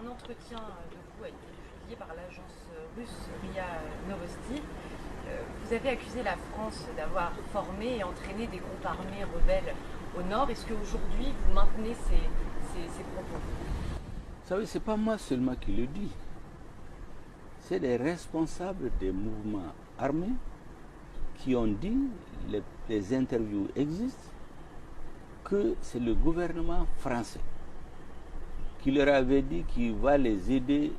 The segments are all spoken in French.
Un entretien de vous a été publié par l'agence russe RIA Novosti. Vous avez accusé la France d'avoir formé et entraîné des groupes armés rebelles au nord. Est-ce qu'aujourd'hui vous maintenez ces propos? Vous savez, ce n'est pas moi seulement qui le dis. C'est des responsables des mouvements armés qui ont dit, les interviews existent, que c'est le gouvernement français qui leur avait dit qu'il va les aider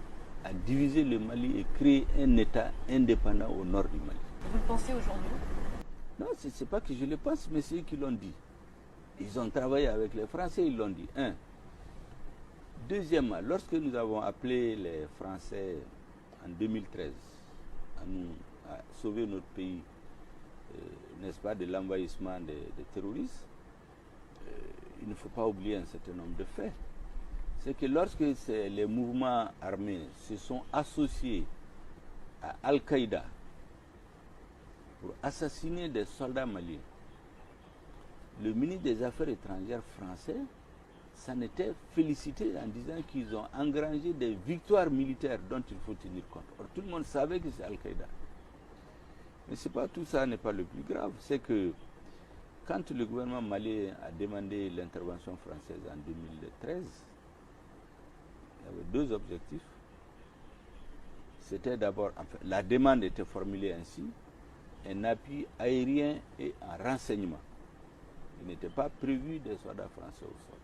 à diviser le Mali et créer un État indépendant au nord du Mali. Vous le pensez aujourd'hui? Non, ce n'est pas que je le pense, mais c'est eux qui l'ont dit. Ils ont travaillé avec les Français, ils l'ont dit. Un. Deuxièmement, lorsque nous avons appelé les Français en 2013 à sauver notre pays, n'est-ce pas, de l'envahissement des terroristes, il ne faut pas oublier un certain nombre de faits. C'est que lorsque les mouvements armés se sont associés à Al-Qaïda pour assassiner des soldats maliens, le ministre des Affaires étrangères français s'en était félicité en disant qu'ils ont engrangé des victoires militaires dont il faut tenir compte. Or, tout le monde savait que c'est Al-Qaïda. Mais c'est pas tout ça n'est pas le plus grave. C'est que quand le gouvernement malien a demandé l'intervention française en 2013, il y avait deux objectifs. C'était d'abord, enfin, la demande était formulée ainsi, un appui aérien et un renseignement. Il n'était pas prévu des soldats français au sol.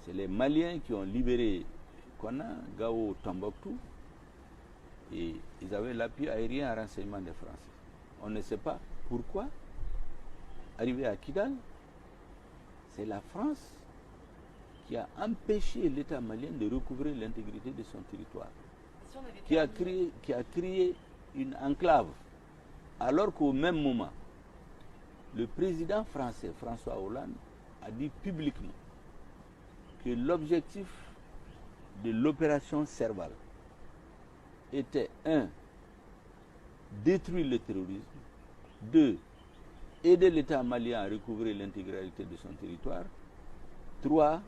C'est les Maliens qui ont libéré Konna, Gao, Tombouctou, et ils avaient l'appui aérien et renseignement des Français. On ne sait pas pourquoi. Arrivé à Kidal, c'est la France qui a empêché l'État malien de recouvrer l'intégrité de son territoire, qui a créé une enclave, alors qu'au même moment, le président français, François Hollande, a dit publiquement que l'objectif de l'opération Serval était 1. Détruire le terrorisme, 2. Aider l'État malien à recouvrer l'intégralité de son territoire, 3.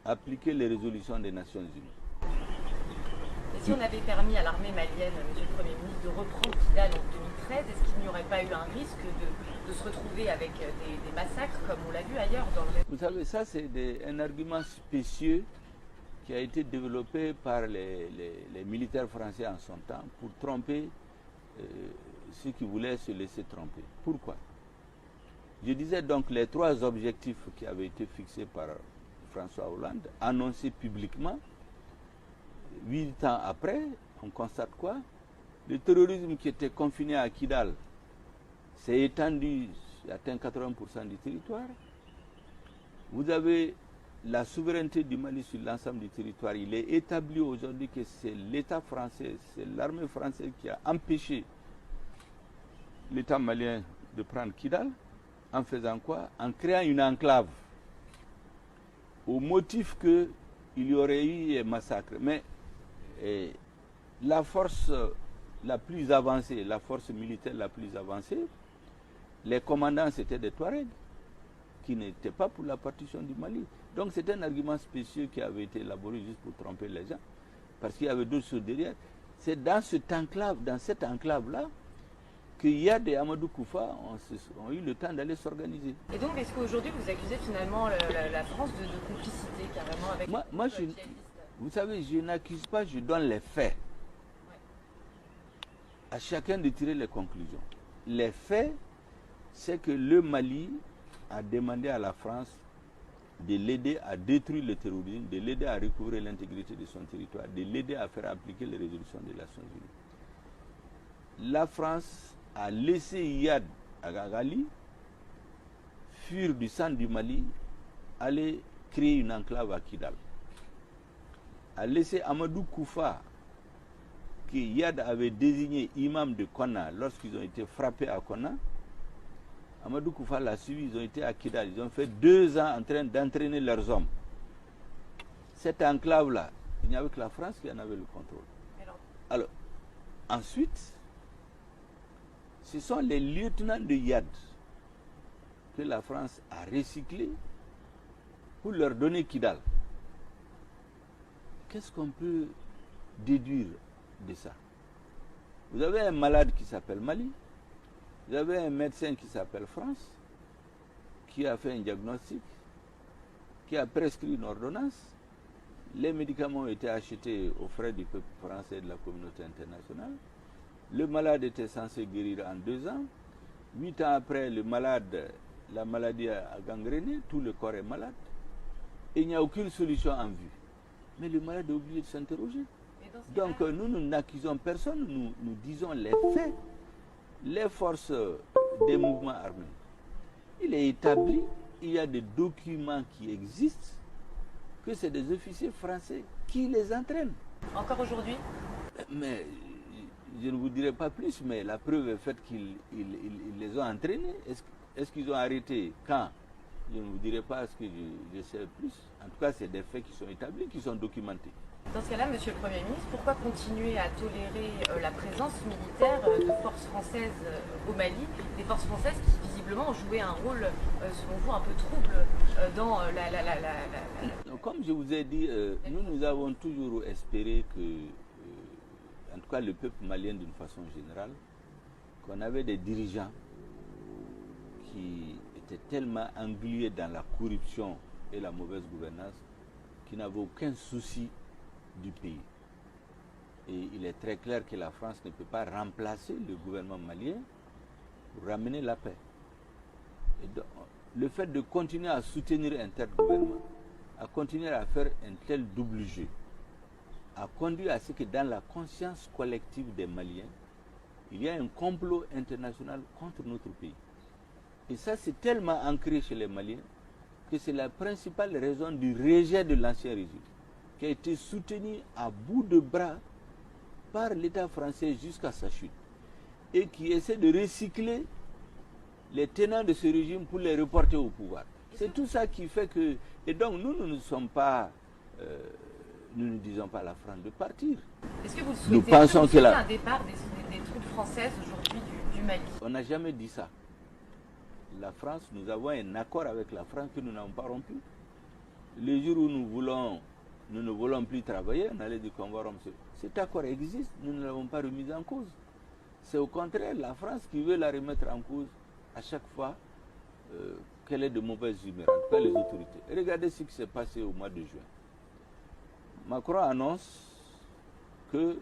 Appliquer les résolutions des Nations Unies. Et si on avait permis à l'armée malienne, Monsieur le Premier ministre, de reprendre Kidal en 2013, est-ce qu'il n'y aurait pas eu un risque de se retrouver avec des massacres comme on l'a vu ailleurs dans le... Vous savez, ça c'est un argument spécieux qui a été développé par les militaires français en son temps pour tromper ceux qui voulaient se laisser tromper. Pourquoi? Je disais donc les 3 objectifs qui avaient été fixés par François Hollande, annoncés publiquement. 8 ans après, on constate quoi? Le terrorisme qui était confiné à Kidal s'est étendu, atteint 80% du territoire. Vous avez la souveraineté du Mali sur l'ensemble du territoire. Il est établi aujourd'hui que c'est l'État français, c'est l'armée française qui a empêché l'État malien de prendre Kidal. En faisant quoi? En créant une enclave au motif qu'il y aurait eu un massacre. Mais la force la plus avancée, la force militaire la plus avancée, les commandants c'était des Touaregs qui n'étaient pas pour la partition du Mali. Donc c'est un argument spécieux qui avait été élaboré juste pour tromper les gens, parce qu'il y avait d'autres choses derrière. C'est dans cette enclave-là, que Yad et Amadou Koufa ont eu le temps d'aller s'organiser. Et donc, est-ce qu'aujourd'hui vous accusez finalement la France de complicité carrément avec moi vous savez, je n'accuse pas, je donne les faits. Ouais. À chacun de tirer les conclusions. Les faits, c'est que le Mali a demandé à la France de l'aider à détruire le terrorisme, de l'aider à recouvrer l'intégrité de son territoire, de l'aider à faire appliquer les résolutions des Nations Unies. La France a laissé Yad Agagali fuir du centre du Mali, aller créer une enclave à Kidal. A laissé Amadou Koufa, que Yad avait désigné imam de Konna lorsqu'ils ont été frappés à Konna. Amadou Koufa l'a suivi, ils ont été à Kidal. Ils ont fait 2 ans en train d'entraîner leurs hommes. Cette enclave-là, il n'y avait que la France qui en avait le contrôle. Alors, ensuite, ce sont les lieutenants de Yad que la France a recyclés pour leur donner Kidal. qu'est-ce qu'on peut déduire de ça? Vous avez un malade qui s'appelle Mali, vous avez un médecin qui s'appelle France, qui a fait un diagnostic, qui a prescrit une ordonnance. Les médicaments ont été achetés aux frais du peuple français et de la communauté internationale. Le malade était censé guérir en 2 ans. 8 ans après, la maladie a gangréné, tout le corps est malade. Et il n'y a aucune solution en vue. Mais le malade est obligé de s'interroger. Donc nous n'accusons personne, nous disons les faits. Les forces des mouvements armés, il est établi, il y a des documents qui existent, que c'est des officiers français qui les entraînent. Encore aujourd'hui? Mais je ne vous dirai pas plus, mais la preuve est faite qu'ils les ont entraînés. Est-ce qu'ils ont arrêté quand? Je ne vous dirai pas ce que je sais plus. En tout cas, c'est des faits qui sont établis, qui sont documentés. Dans ce cas-là, Monsieur le Premier ministre, pourquoi continuer à tolérer la présence militaire de forces françaises au Mali, des forces françaises qui visiblement ont joué un rôle, selon vous, un peu trouble dans Comme je vous ai dit, nous avons toujours espéré que, en tout cas le peuple malien d'une façon générale, qu'on avait des dirigeants qui étaient tellement englués dans la corruption et la mauvaise gouvernance qu'ils n'avaient aucun souci du pays. Et il est très clair que la France ne peut pas remplacer le gouvernement malien pour ramener la paix. Et donc, le fait de continuer à soutenir un tel gouvernement, à continuer à faire un tel double jeu, a conduit à ce que dans la conscience collective des Maliens, il y a un complot international contre notre pays. Et ça, c'est tellement ancré chez les Maliens que c'est la principale raison du rejet de l'ancien régime, qui a été soutenu à bout de bras par l'État français jusqu'à sa chute, et qui essaie de recycler les tenants de ce régime pour les reporter au pouvoir. C'est tout ça qui fait que... Et donc nous ne sommes pas... nous ne disons pas à la France de partir. Est-ce que vous souhaitez, nous pensons que un départ des troupes françaises aujourd'hui du Mali? On n'a jamais dit ça. La France, nous avons un accord avec la France que nous n'avons pas rompu. Le jour où nous ne voulons plus travailler, on allait dire qu'on va rompre. Cet accord existe, nous ne l'avons pas remis en cause. C'est au contraire la France qui veut la remettre en cause à chaque fois qu'elle est de mauvaise humeur, en tout cas les autorités. Et regardez ce qui s'est passé au mois de juin. Macron annonce que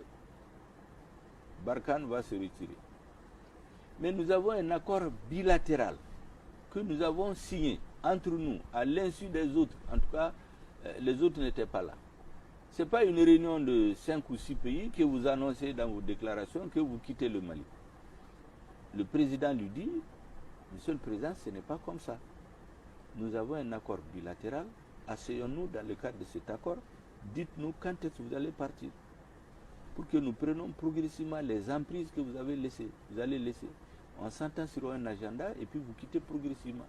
Barkhane va se retirer. Mais nous avons un accord bilatéral que nous avons signé entre nous, à l'insu des autres. En tout cas, les autres n'étaient pas là. Ce n'est pas une réunion de 5 ou 6 pays que vous annoncez dans vos déclarations que vous quittez le Mali. Le président lui dit, Monsieur le Président, ce n'est pas comme ça. Nous avons un accord bilatéral. Asseyons-nous dans le cadre de cet accord. Dites-nous quand est-ce que vous allez partir, pour que nous prenions progressivement les emprises que vous allez laisser. On s'entend sur un agenda et puis vous quittez progressivement.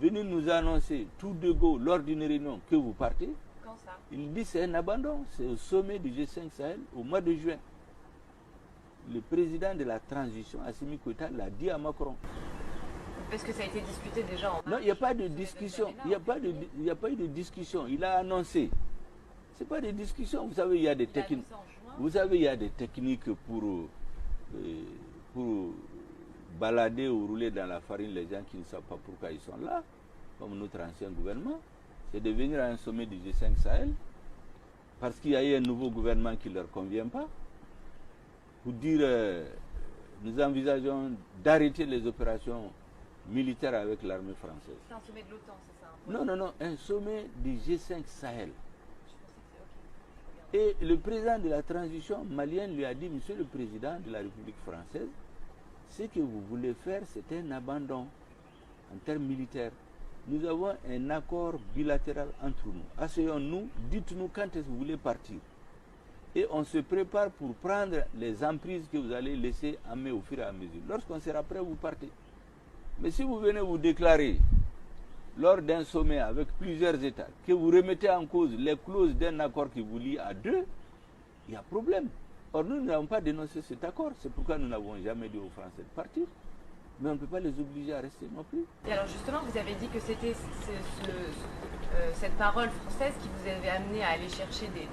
Venez nous annoncer tout de go lors d'une réunion que vous partez. Quand ça? Il dit c'est un abandon. C'est au sommet du G5 Sahel au mois de juin. Le président de la transition, Assimi Goïta, l'a dit à Macron. Parce que ça a été discuté déjà en mars. Non, il n'y a pas de discussion. Il n'y a pas eu de discussion. Il a annoncé. Ce n'est pas des discussions. Vous savez, il y a des techniques. Vous savez, il y a des techniques pour balader ou rouler dans la farine les gens qui ne savent pas pourquoi ils sont là, comme notre ancien gouvernement. C'est de venir à un sommet du G5 Sahel parce qu'il y a eu un nouveau gouvernement qui ne leur convient pas, pour dire nous envisageons d'arrêter les opérations militaires avec l'armée française. C'est un sommet de l'OTAN, c'est ça? Non, un sommet du G5 Sahel. Et le président de la transition malienne lui a dit, Monsieur le Président de la République française, ce que vous voulez faire, c'est un abandon en termes militaires. Nous avons un accord bilatéral entre nous. Asseyons-nous, dites-nous quand est-ce que vous voulez partir. Et on se prépare pour prendre les emprises que vous allez laisser en main au fur et à mesure. Lorsqu'on sera prêt, vous partez. Mais si vous venez vous déclarer lors d'un sommet avec plusieurs États, que vous remettez en cause les clauses d'un accord qui vous lie à deux, il y a problème. Or, nous n'avons pas dénoncé cet accord. C'est pourquoi nous n'avons jamais dit aux Français de partir. Mais on ne peut pas les obliger à rester non plus. Et alors justement, vous avez dit que c'était cette parole française qui vous avait amené à aller chercher des